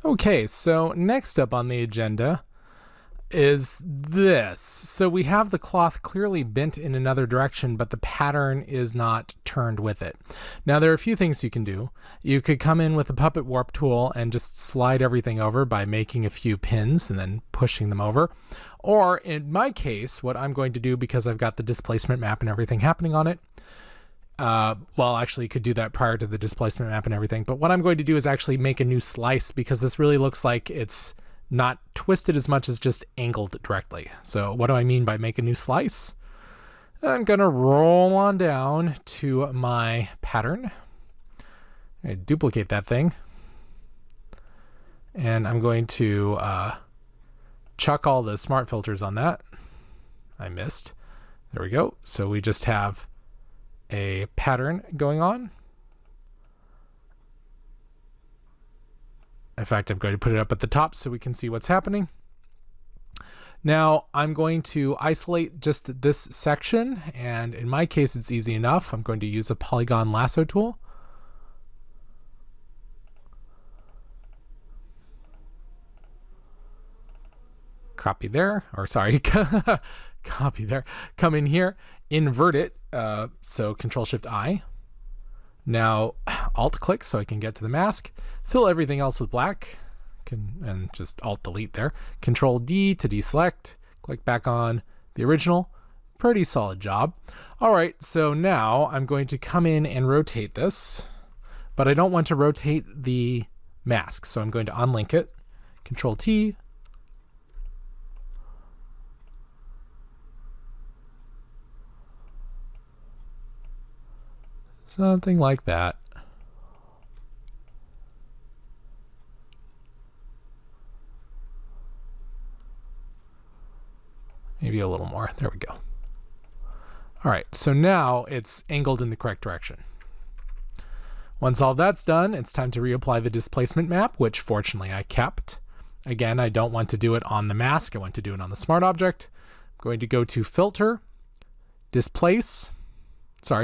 Okay, so next up on the agenda is this. So we have the cloth clearly bent in another direction, but the pattern is not turned with it. Now there are a few things you can do. You could come in with a puppet warp tool and just slide everything over by making a few pins and then pushing them over. Or in my case, what I'm going to do, because I've got the displacement map and everything happening on it, well, actually you could do that prior to the displacement map and everything, but what I'm going to do is actually make a new slice, because this really looks like it's not twisted as much as just angled directly. So what do I mean by make a new slice? I'm going to roll on down to my pattern. I duplicate that thing. And I'm going to chuck all the smart filters on that. I missed. There we go. So we just have a pattern going on. In fact, I'm going to put it up at the top so we can see what's happening. Now I'm going to isolate just this section, and in my case it's easy enough. I'm going to use a polygon lasso tool. Copy there, or sorry, copy there. Come in here, invert it, so Control-Shift-I. Now Alt-click so I can get to the mask. Fill everything else with black, and just Alt-Delete there. Control-D to deselect. Click back on the original. Pretty solid job. All right, so now I'm going to come in and rotate this, but I don't want to rotate the mask, so I'm going to unlink it. Control-T. Something like that. Maybe a little more. There we go. All right, so now it's angled in the correct direction. Once all that's done, it's time to reapply the displacement map, which fortunately I kept. Again, I don't want to do it on the mask. I want to do it on the smart object. I'm going to go to Filter, Displace.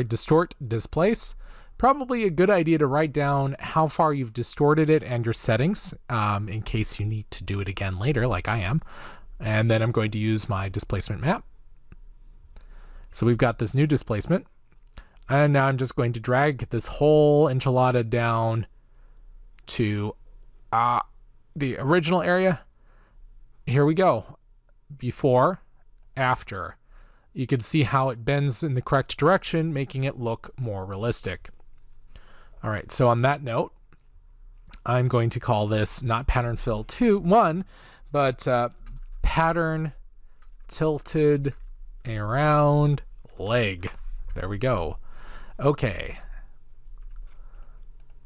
Distort, Displace. Probably a good idea to write down how far you've distorted it and your settings in case you need to do it again later, like I am. And then I'm going to use my displacement map. So we've got this new displacement. And now I'm just going to drag this whole enchilada down to the original area. Here we go. Before, after. You can see how it bends in the correct direction, making it look more realistic. All right, so on that note, I'm going to call this not pattern fill 1, but pattern tilted around leg. There we go. Okay.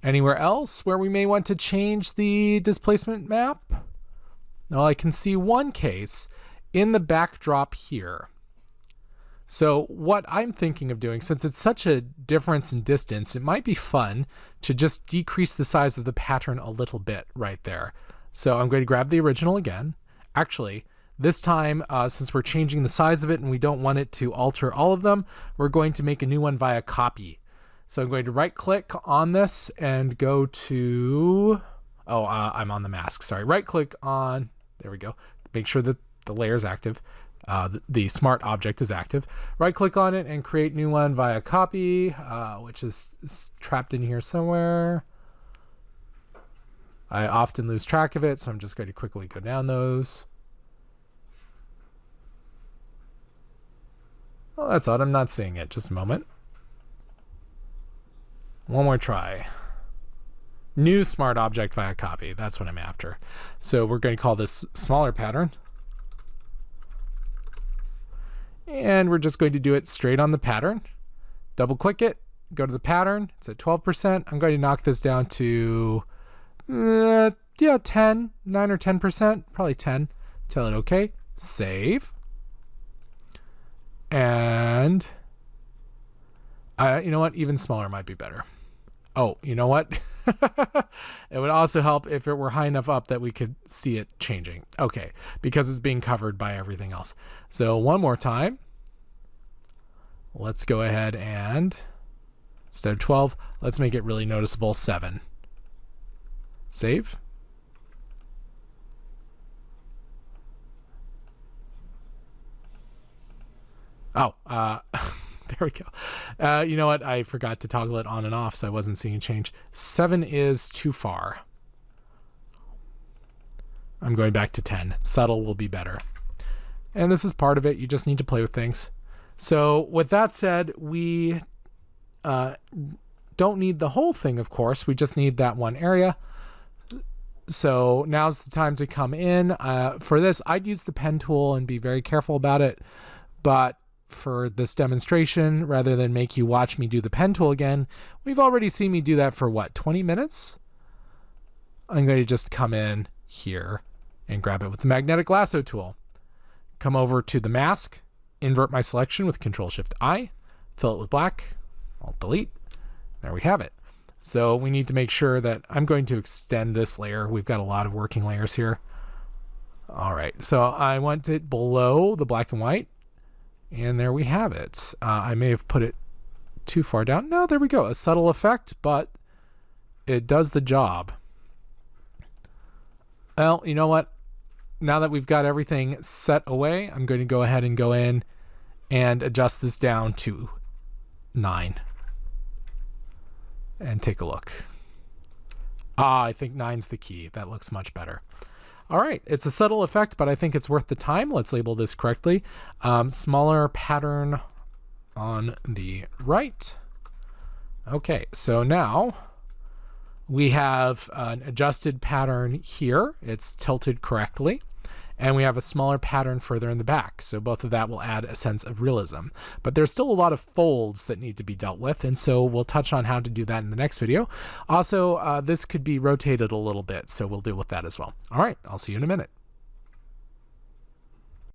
Anywhere else where we may want to change the displacement map? Well, I can see one case in the backdrop here. So what I'm thinking of doing, since it's such a difference in distance, it might be fun to just decrease the size of the pattern a little bit right there. So I'm going to grab the original again. Actually, this time, since we're changing the size of it and we don't want it to alter all of them, we're going to make a new one via copy. So I'm going to right click on this and go to, I'm on the mask, sorry. Right click on, there we go. Make sure that the layer is active. The smart object is active. Right click on it and create new one via copy, which is trapped in here somewhere. I often lose track of it, so I'm just going to quickly go down those. Oh, that's odd. I'm not seeing it. Just a moment. One more try. New smart object via copy. That's what I'm after. So we're going to call this smaller pattern. And we're just going to do it straight on the pattern. Double click it, go to the pattern. It's at 12%. I'm going to knock this down to 9 or 10%, probably 10. Tell it okay, save. And you know what, even smaller might be better. Oh, you know what? It would also help if it were high enough up that we could see it changing. Okay, because it's being covered by everything else. So one more time. Let's go ahead and, instead of 12, let's make it really noticeable, 7. Save. Oh, there we go. You know what? I forgot to toggle it on and off, so I wasn't seeing a change. 7 is too far. I'm going back to 10. Subtle will be better. And this is part of it. You just need to play with things. So with that said, we don't need the whole thing, of course. We just need that one area. So now's the time to come in. For this, I'd use the pen tool and be very careful about it. But for this demonstration, rather than make you watch me do the pen tool again, we've already seen me do that for what, 20 minutes? I'm going to just come in here and grab it with the magnetic lasso tool. Come over to the mask, invert my selection with Control-Shift-I, fill it with black, Alt-Delete. There we have it. So we need to make sure that I'm going to extend this layer. We've got a lot of working layers here. All right, so I want it below the black and white, and there we have it. I may have put it too far down. No, there we go. A subtle effect, but it does the job. Well, you know what? Now that we've got everything set away, I'm going to go ahead and go in and adjust this down to 9. And take a look. I think 9's the key. That looks much better. All right, it's a subtle effect, but I think it's worth the time. Let's label this correctly. Smaller pattern on the right. Okay, so now we have an adjusted pattern here. It's tilted correctly. And we have a smaller pattern further in the back. So both of that will add a sense of realism. But there's still a lot of folds that need to be dealt with. And so we'll touch on how to do that in the next video. Also, this could be rotated a little bit. So we'll deal with that as well. All right, I'll see you in a minute.